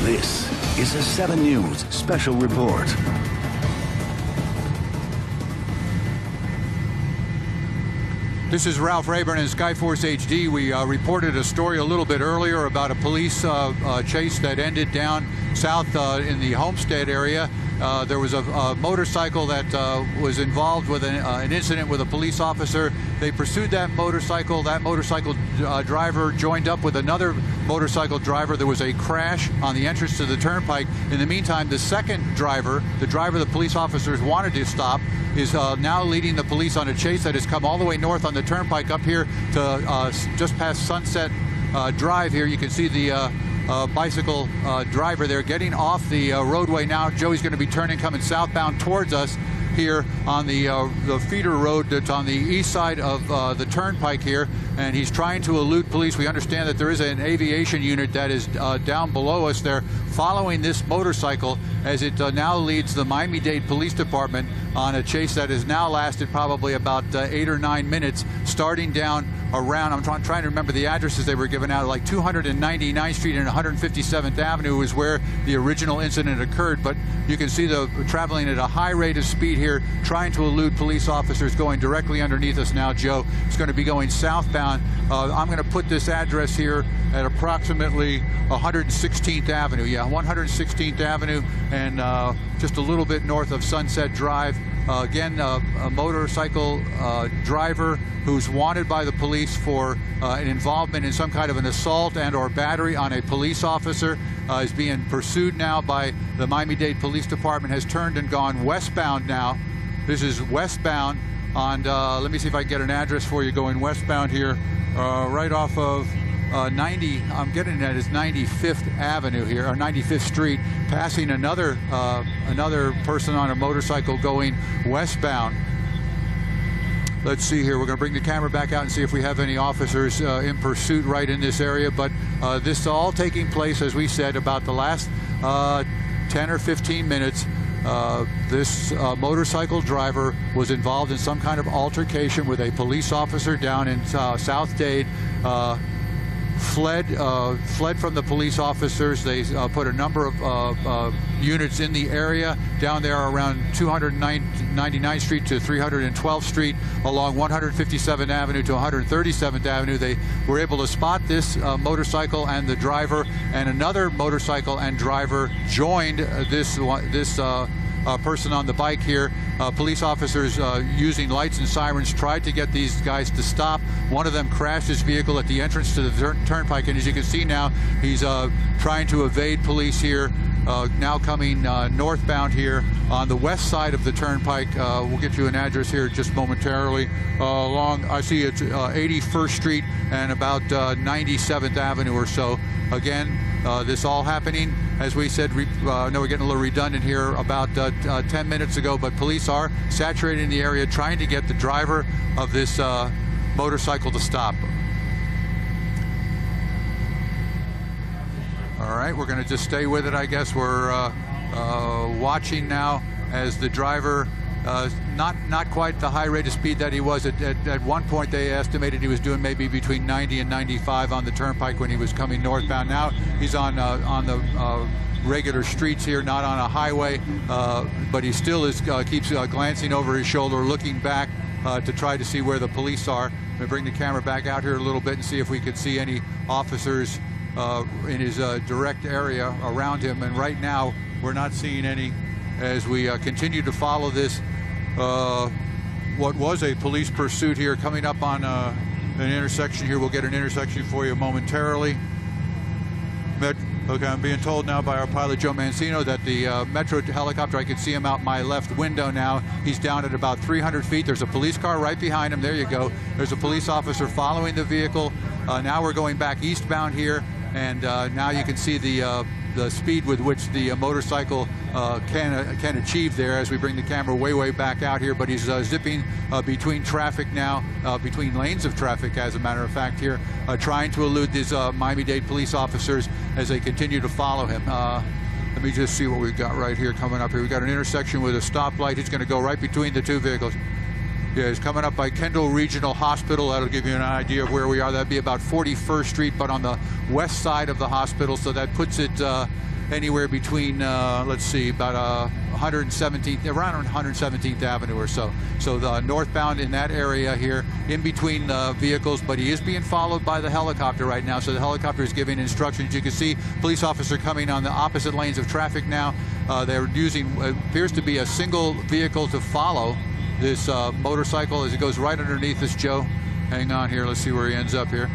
This is a 7 News special report. This is Ralph Rayburn in Skyforce HD. We reported a story a little bit earlier about a police chase that ended down south in the Homestead area. There was a motorcycle that was involved with an incident with a police officer. They pursued that motorcycle. That motorcycle driver joined up with another motorcycle driver. There was a crash on the entrance to the turnpike. In the meantime, the second driver, the driver the police officers wanted to stop, is now leading the police on a chase that has come all the way north on the turnpike up here to just past Sunset Drive here. You can see the bicycle driver there getting off the roadway now. Joey's going to be turning, coming southbound towards us here on the feeder road that's on the east side of the turnpike here, and he's trying to elude police. We understand that there is an aviation unit that is down below us there following this motorcycle as it now leads the Miami-Dade Police Department on a chase that has now lasted probably about 8 or 9 minutes, starting down around, I'm trying to remember the addresses they were given out, like 299th Street and 157th Avenue is where the original incident occurred. But you can see the traveling at a high rate of speed here, trying to elude police officers going directly underneath us now, Joe. It's going to be going southbound. I'm going to put this address here at approximately 116th Avenue. Yeah, 116th Avenue and just a little bit north of Sunset Drive. Again, a motorcycle driver who's wanted by the police for an involvement in some kind of an assault and or battery on a police officer is being pursued now by the Miami-Dade Police Department, has turned and gone westbound now. This is westbound on, let me see if I can get an address for you going westbound here, right off of 90, I'm getting that is 95th Avenue here, or 95th Street, passing another person on a motorcycle going westbound. Let's see here. We're going to bring the camera back out and see if we have any officers in pursuit right in this area. But this is all taking place, as we said, about the last 10 or 15 minutes. This motorcycle driver was involved in some kind of altercation with a police officer down in South Dade. Fled from the police officers. They put a number of units in the area down there around 299th Street to 312th Street, along 157th Avenue to 137th Avenue. They were able to spot this motorcycle and the driver, and another motorcycle and driver joined this person on the bike here. Police officers using lights and sirens tried to get these guys to stop. One of them crashed his vehicle at the entrance to the turnpike, and as you can see now, he's trying to evade police here, now coming northbound here on the west side of the turnpike. We'll get you an address here just momentarily. Along, I see it's 81st Street and about 97th Avenue or so. Again, this all happening, as we said, I know we're getting a little redundant here, about 10 minutes ago, but police are saturating the area, trying to get the driver of this motorcycle to stop. All right, we're going to just stay with it, I guess. We're watching now as the driver, not quite the high rate of speed that he was. At one point, they estimated he was doing maybe between 90 and 95 on the turnpike when he was coming northbound. Now he's on the regular streets here, not on a highway, but he still keeps glancing over his shoulder, looking back to try to see where the police are. I'm going to bring the camera back out here a little bit and see if we could see any officers in his direct area around him. And right now, we're not seeing any as we continue to follow this, what was a police pursuit here, coming up on an intersection here. We'll get an intersection for you momentarily. Okay, I'm being told now by our pilot, Joe Mancino, that the Metro helicopter, I can see him out my left window now. He's down at about 300 feet. There's a police car right behind him. There you go. There's a police officer following the vehicle. Now we're going back eastbound here, and now you can see the speed with which the motorcycle can achieve there as we bring the camera way back out here. But he's zipping between traffic now, between lanes of traffic, as a matter of fact, here, trying to elude these Miami-Dade police officers as they continue to follow him. Let me just see what we've got right here coming up here. We've got an intersection with a stoplight. He's going to go right between the two vehicles. Yeah, he's coming up by Kendall Regional Hospital. That'll give you an idea of where we are. That'd be about 41st Street, but on the west side of the hospital. So that puts it anywhere between, let's see, about 117th, around 117th Avenue or so. So the northbound in that area here, in between the vehicles, but he is being followed by the helicopter right now. So the helicopter is giving instructions. You can see police officer coming on the opposite lanes of traffic now. They're using, appears to be a single vehicle to follow this motorcycle as it goes right underneath us, Joe. Hang on here, let's see where he ends up here.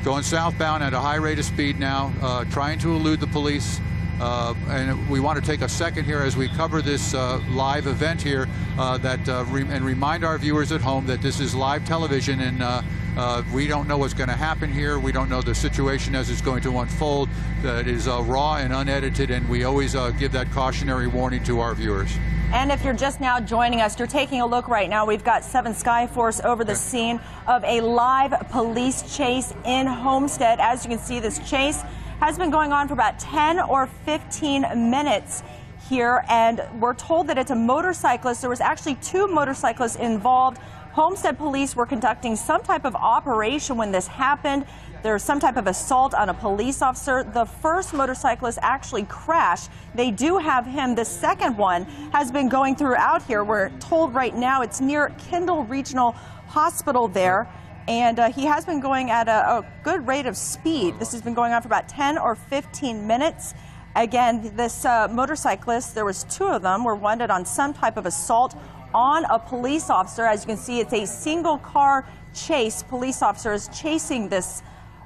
Going southbound at a high rate of speed now, trying to elude the police. And we want to take a second here as we cover this live event here and remind our viewers at home that this is live television, and we don't know what's going to happen here. We don't know the situation as it's going to unfold. It is raw and unedited, and we always give that cautionary warning to our viewers. And if you're just now joining us, you're taking a look right now. We've got 7 Skyforce over the scene of a live police chase in Homestead. As you can see, this chase has been going on for about 10 or 15 minutes here, and we're told that it's a motorcyclist. There was actually 2 motorcyclists involved. Homestead police were conducting some type of operation when this happened. There's some type of assault on a police officer. The first motorcyclist actually crashed. They do have him. The second one has been going throughout here. We're told right now it's near Kendall Regional Hospital there. And he has been going at a good rate of speed. This has been going on for about 10 or 15 minutes. Again, this motorcyclist, there was 2 of them, were wanted on some type of assault on a police officer. As you can see, it's a single car chase. Police officers chasing this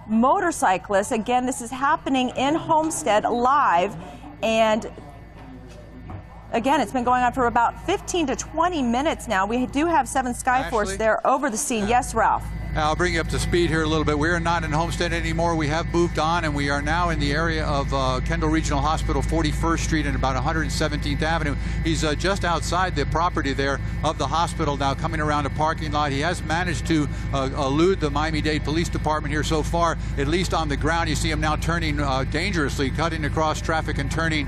motorcyclist. Again, this is happening in Homestead live. And again, it's been going on for about 15 to 20 minutes now. We do have 7 Skyforce there over the scene. Yes, Ralph. I'll bring you up to speed here a little bit. We are not in Homestead anymore. We have moved on, and we are now in the area of Kendall Regional Hospital, 41st Street and about 117th Avenue. He's just outside the property there of the hospital now, coming around a parking lot. He has managed to elude the Miami-Dade Police Department here so far, at least on the ground. You see him now turning dangerously, cutting across traffic and turning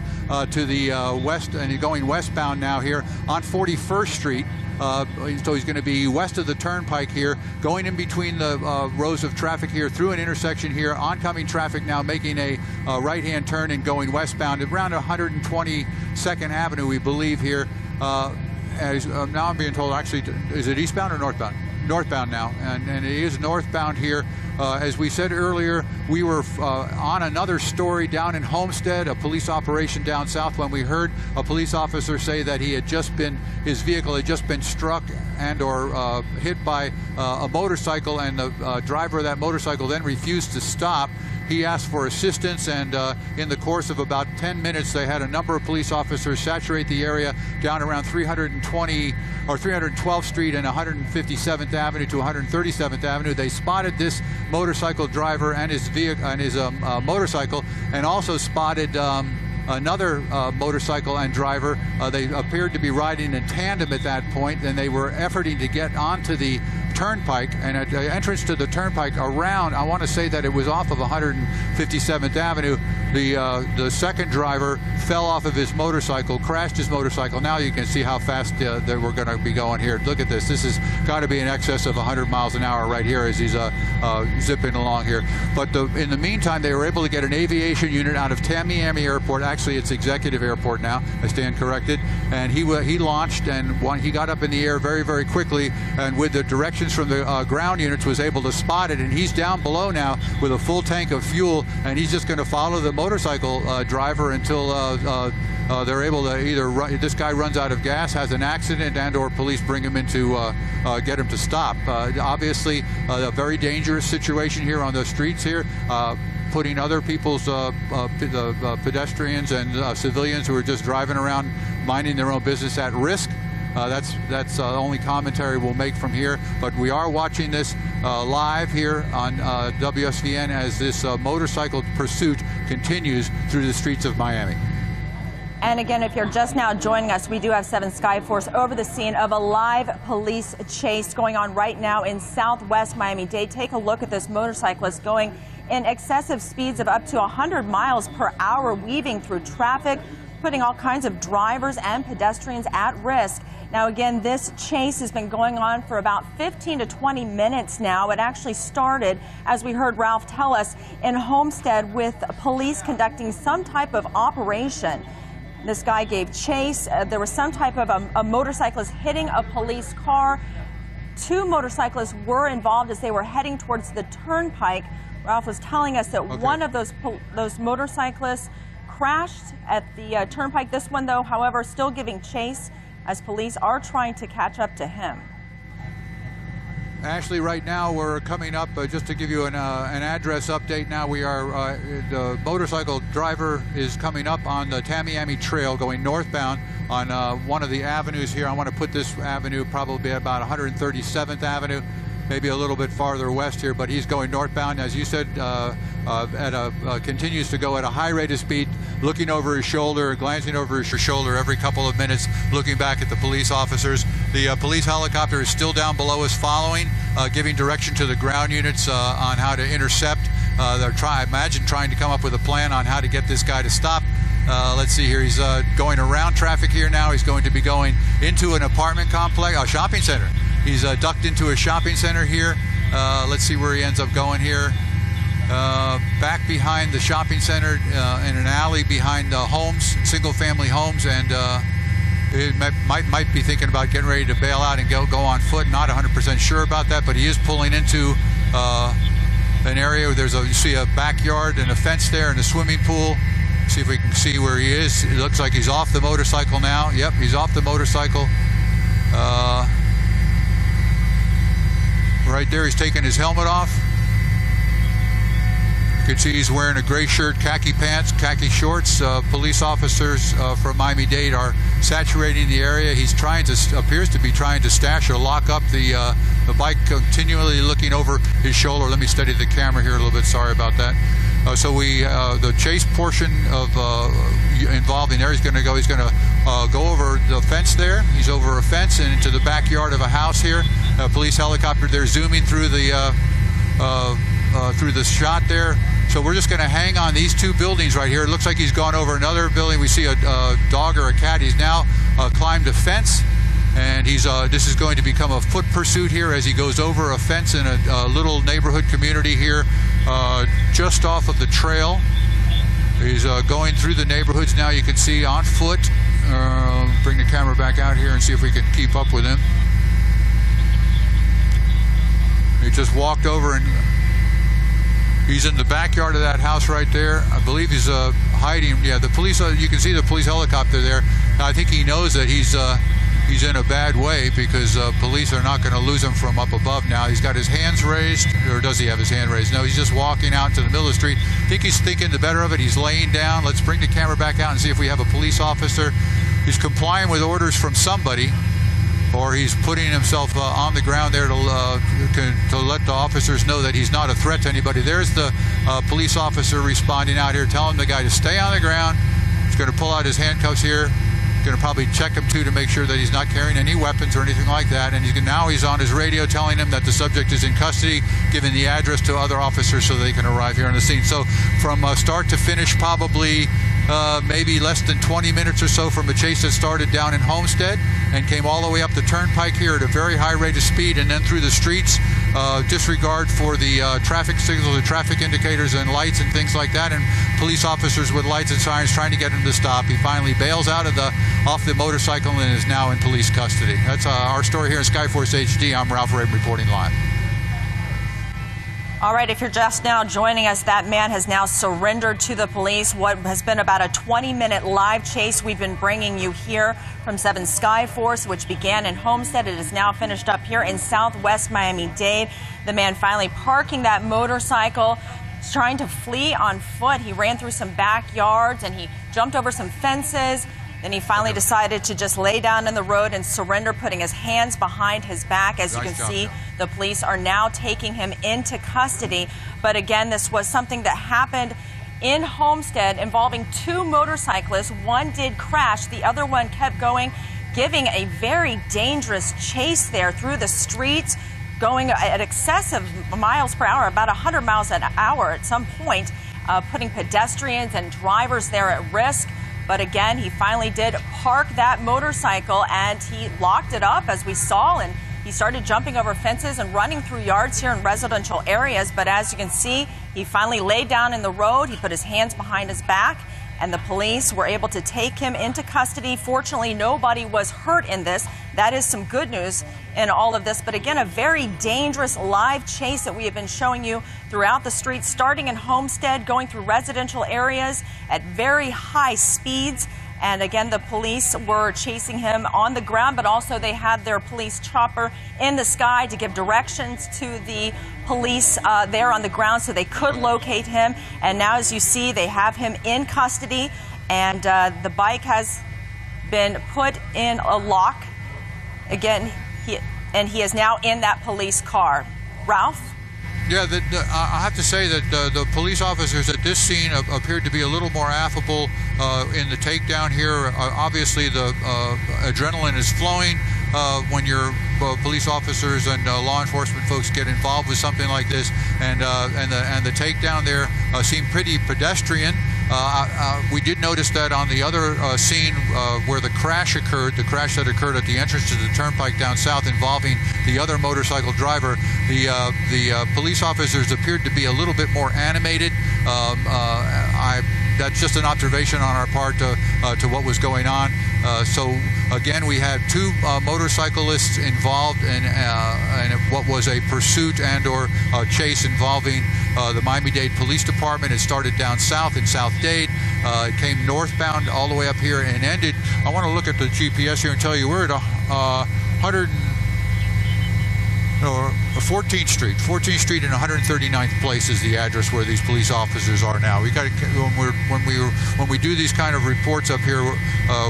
to the west, and going westbound now here on 41st Street. So he's going to be west of the turnpike here, going in between the rows of traffic here, through an intersection here, oncoming traffic now making a right-hand turn and going westbound around 122nd Avenue, we believe here. Now I'm being told, actually, is it eastbound or northbound? Northbound now, and it is northbound here. As we said earlier, we were on another story down in Homestead, a police operation down south, when we heard a police officer say that his vehicle had just been struck and or hit by a motorcycle, and the driver of that motorcycle then refused to stop. He asked for assistance, and in the course of about 10 minutes, they had a number of police officers saturate the area down around 312th Street and 157th Avenue to 137th Avenue. They spotted this motorcycle driver and his vehicle and his motorcycle, and also spotted another motorcycle and driver. They appeared to be riding in tandem at that point, and they were efforting to get onto the turnpike, and at the entrance to the turnpike around, I want to say that it was off of 157th Avenue, the second driver fell off of his motorcycle, crashed his motorcycle. Now you can see how fast they were going to be going here. Look at this. This has got to be in excess of 100 miles an hour right here as he's zipping along here. But in the meantime, they were able to get an aviation unit out of Tamiami Airport. Actually, it's Executive Airport now. I stand corrected. And he launched, and he got up in the air very, very quickly, and with the directions from the ground units was able to spot it. And he's down below now with a full tank of fuel, and he's just going to follow the motorcycle driver until they're able to either this guy runs out of gas, has an accident, and or police bring him in to get him to stop. Obviously, a very dangerous situation here on the streets here, putting other people's pedestrians and civilians who are just driving around minding their own business at risk. That's the only commentary we'll make from here. But we are watching this live here on WSVN as this motorcycle pursuit continues through the streets of Miami. And again, if you're just now joining us, we do have 7 Skyforce over the scene of a live police chase going on right now in southwest Miami-Dade. Take a look at this motorcyclist going in excessive speeds of up to 100 miles per hour, weaving through traffic, putting all kinds of drivers and pedestrians at risk. Now, again, this chase has been going on for about 15 to 20 minutes now. It actually started, as we heard Ralph tell us, in Homestead with police conducting some type of operation. This guy gave chase. There was some type of a motorcyclist hitting a police car. Two motorcyclists were involved as they were heading towards the turnpike. Ralph was telling us that one of those motorcyclists crashed at the turnpike. This one, though, however, still giving chase as police are trying to catch up to him. Ashley, right now we're coming up, just to give you an address update now, we are, the motorcycle driver is coming up on the Tamiami Trail going northbound on one of the avenues here. I want to put this avenue probably about 137th Avenue, maybe a little bit farther west here, but he's going northbound, as you said, continues to go at a high rate of speed, looking over his shoulder, glancing over his shoulder every couple of minutes, looking back at the police officers. The police helicopter is still down below us following, giving direction to the ground units on how to intercept. They're trying to come up with a plan on how to get this guy to stop. Let's see here, he's going around traffic here now. He's going to be going into an apartment complex, a shopping center. He's ducked into a shopping center here. Let's see where he ends up going here. Back behind the shopping center in an alley behind homes, single-family homes, and he might be thinking about getting ready to bail out and go on foot. Not 100% sure about that, but he is pulling into an area where you see a backyard and a fence there and a swimming pool. See if we can see where he is. It looks like he's off the motorcycle now. Yep, he's off the motorcycle. Right there, he's taking his helmet off. You can see he's wearing a gray shirt, khaki pants, khaki shorts. Police officers from Miami-Dade are saturating the area. He's appears to be trying to stash or lock up the bike, continually looking over his shoulder. Let me steady the camera here a little bit. Sorry about that. The chase portion of involving there, he's going to go over the fence there. He's over a fence and into the backyard of a house here. A police helicopter there zooming through the shot there. So we're just going to hang on these two buildings right here. It looks like he's gone over another building. We see a dog or a cat. He's now climbed a fence, and this is going to become a foot pursuit here as he goes over a fence in a little neighborhood community here just off of the trail. He's going through the neighborhoods now, you can see, on foot. Bring the camera back out here and see if we can keep up with him. He just walked over and he's in the backyard of that house right there. I believe he's hiding. Yeah, the police, you can see the police helicopter there. I think he knows that he's in a bad way because police are not going to lose him from up above now. He's got his hands raised, or does he have his hand raised? No, he's just walking out to the middle of the street. I think he's thinking the better of it. He's laying down. Let's bring the camera back out and see if we have a police officer. He's complying with orders from somebody, or he's putting himself on the ground there to let the officers know that he's not a threat to anybody. There's the police officer responding out here, telling the guy to stay on the ground. He's going to pull out his handcuffs here. Going to probably check him too to make sure that he's not carrying any weapons or anything like that. And now he's on his radio telling him that the subject is in custody, giving the address to other officers so they can arrive here on the scene. So from start to finish, probably maybe less than 20 minutes or so from a chase that started down in Homestead and came all the way up the turnpike here at a very high rate of speed, and then through the streets. Disregard for the traffic signals, the traffic indicators and lights and things like that, and police officers with lights and sirens trying to get him to stop. He finally bails out off the motorcycle and is now in police custody. That's our story here in Skyforce HD. I'm Ralph Raben reporting live. All right, if you're just now joining us, that man has now surrendered to the police. What has been about a 20-minute live chase we've been bringing you here from 7 Skyforce, which began in Homestead. It is now finished up here in Southwest Miami-Dade. The man finally parking that motorcycle, trying to flee on foot. He ran through some backyards and he jumped over some fences. Then he finally decided to just lay down in the road and surrender, putting his hands behind his back. As you can see, the police are now taking him into custody. But again, this was something that happened in Homestead involving two motorcyclists. One did crash. The other one kept going, giving a very dangerous chase there through the streets, going at excessive miles per hour, about 100 miles an hour at some point, putting pedestrians and drivers there at risk. But again, he finally did park that motorcycle and he locked it up, as we saw, and he started jumping over fences and running through yards here in residential areas. But as you can see, he finally laid down in the road. He put his hands behind his back, and the police were able to take him into custody. Fortunately, nobody was hurt in this. That is some good news in all of this. But again, a very dangerous live chase that we have been showing you throughout the streets, starting in Homestead, going through residential areas at very high speeds. And again, the police were chasing him on the ground, but also they had their police chopper in the sky to give directions to the police there on the ground so they could locate him. And now, as you see, they have him in custody, and the bike has been put in a lock. Again, he is now in that police car. Ralph? Yeah, I have to say that the police officers at this scene appeared to be a little more affable in the takedown here. Obviously, the adrenaline is flowing when your police officers and law enforcement folks get involved with something like this, and the takedown there seemed pretty pedestrian. We did notice that on the other scene where the crash occurred, the crash that occurred at the entrance to the turnpike down south involving the other motorcycle driver, the police officers appeared to be a little bit more animated. That's just an observation on our part to what was going on. So again, we had two motorcyclists involved in what was a pursuit and/or chase involving the Miami-Dade Police Department. It started down south in South Dade. It came northbound all the way up here and ended. I want to look at the GPS here and tell you we're at 14th Street. 14th Street and 139th place is the address where these police officers are now. We got to, when we do these kind of reports up here,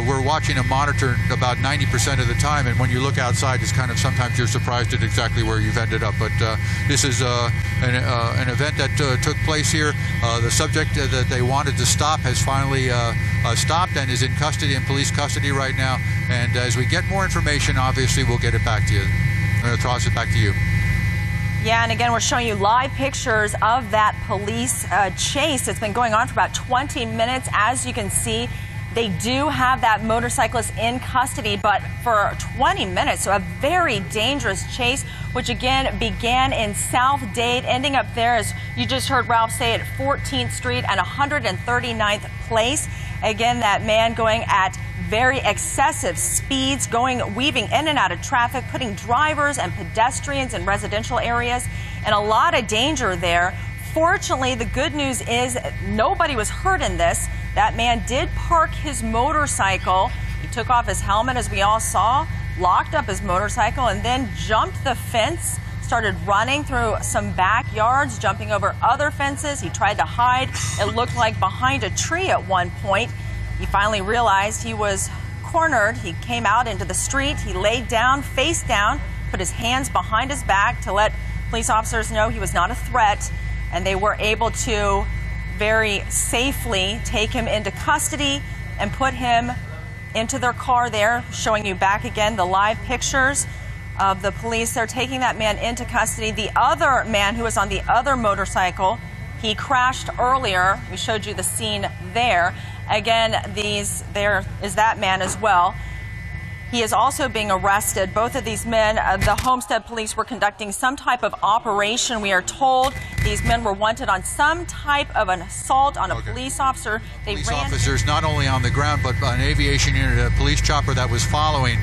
we're watching a monitor about 90% of the time, and when you look outside, it's kind of sometimes you're surprised at exactly where you've ended up. But this is an event that took place here. The subject that they wanted to stop has finally stopped and is in custody, in police custody right now. And as we get more information, obviously we'll get it back to you. I'm going to toss it back to you. Yeah, and again, we're showing you live pictures of that police chase. It's been going on for about 20 minutes. As you can see, they do have that motorcyclist in custody, but for 20 minutes, so a very dangerous chase, which again began in South Dade, ending up there, as you just heard Ralph say, at 14th Street and 139th place. Again, that man going at very excessive speeds, weaving in and out of traffic, putting drivers and pedestrians in residential areas in a lot of danger there. Fortunately, the good news is nobody was hurt in this. That man did park his motorcycle. He took off his helmet, as we all saw, locked up his motorcycle, and then jumped the fence, started running through some backyards, jumping over other fences. He tried to hide, it looked like, behind a tree at one point. He finally realized he was cornered. He came out into the street. He laid down, face down, put his hands behind his back to let police officers know he was not a threat. And they were able to very safely take him into custody and put him into their car there, showing you back again the live pictures of the police. They're taking that man into custody. The other man who was on the other motorcycle, he crashed earlier. We showed you the scene there. Again, there is that man as well. He is also being arrested. Both of these men, the Homestead police were conducting some type of operation. We are told these men were wanted on some type of an assault on a police officer. Police officers not only on the ground, but an aviation unit, a police chopper that was following,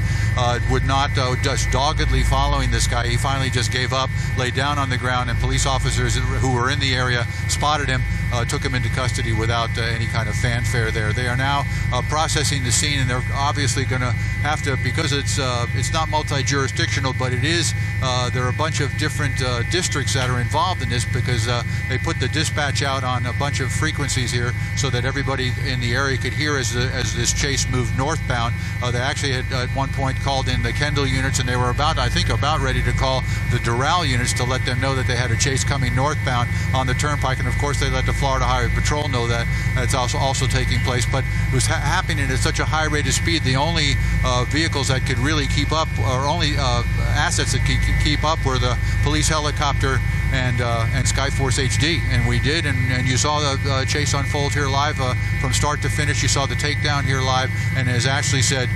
would not, just doggedly following this guy. He finally just gave up, laid down on the ground, and police officers who were in the area spotted him, took him into custody without any kind of fanfare there. They are now processing the scene, and they're obviously going to have to, because it's not multi-jurisdictional, but it is, there are a bunch of different districts that are involved in this, because they put the dispatch out on a bunch of frequencies here so that everybody in the area could hear as this chase moved northbound. They actually had at one point called in the Kendall units, and they were about ready to call the Doral units to let them know that they had a chase coming northbound on the turnpike. And of course, they let the Florida Highway Patrol know that it's also taking place. But it was happening at such a high rate of speed. The only vehicles that could really keep up, or only assets that could keep up, were the police helicopter and Skyforce HD, and we did, and you saw the chase unfold here live from start to finish. You saw the takedown here live, and as Ashley said,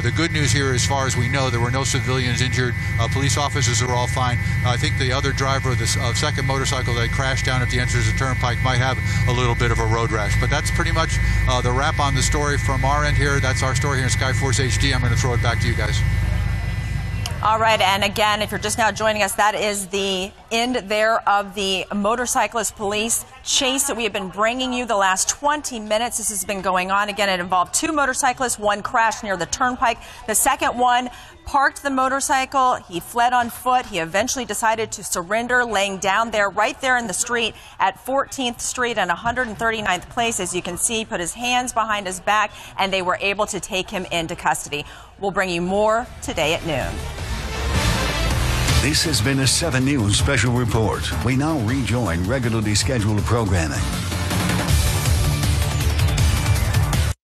the good news here, as far as we know, there were no civilians injured. Police officers are all fine. I think the other driver of the second motorcycle that crashed down at the entrance of the turnpike might have a little bit of a road rash, but that's pretty much the wrap on the story from our end here. That's our story here in Skyforce HD. I'm going to throw it back to you guys. All right, and again, if you're just now joining us, that is the end there of the motorcyclist police chase that we have been bringing you the last 20 minutes. This has been going on. Again, it involved two motorcyclists. One crashed near the turnpike. The second one parked the motorcycle. He fled on foot. He eventually decided to surrender, laying down there right there in the street at 14th Street and 139th Place. As you can see, he put his hands behind his back, and they were able to take him into custody. We'll bring you more today at noon. This has been a 7 News special report. We now rejoin regularly scheduled programming.